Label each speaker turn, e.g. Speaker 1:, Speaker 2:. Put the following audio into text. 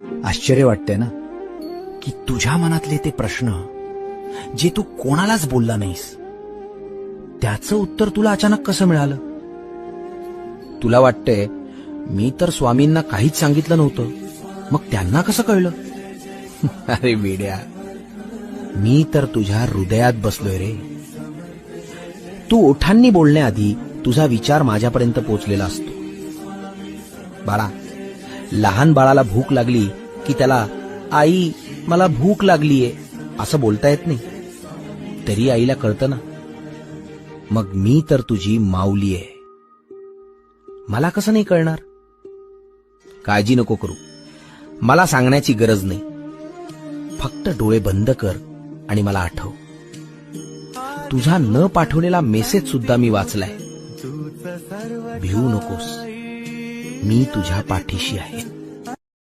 Speaker 1: आश्चर्य वाटतंय ना की तुझ्या मनातले ते प्रश्न जे तू कोणालाच बोलला नाहीस त्याचं उत्तर तुला अचानक कसं मिळालं. तुला वाटतंय मी तर स्वामींना काहीच सांगितलं नव्हतं, मग त्यांना कसं कळलं. अरे वेड्या, मी तर तुझ्या हृदयात बसलोय रे. तू ओठांनी बोलण्याआधी तुझा विचार माझ्यापर्यंत पोहोचलेला असतो. बाळा, लहान बाळाला भूक लागली की त्याला आई मला भूक लागलीये असं बोलता येत नाही, तरी आईला कळतं ना. मग मी तर तुझी माऊली आहे, मला कसं नाही कळणार. काळजी नको करू, मला सांगण्याची गरज नाही. फक्त डोळे बंद कर आणि मला आठव. तुझा न पाठवलेला मेसेज सुद्धा मी वाचलाय. भिवू नकोस, मी तुझ्या पाठीशी आहे.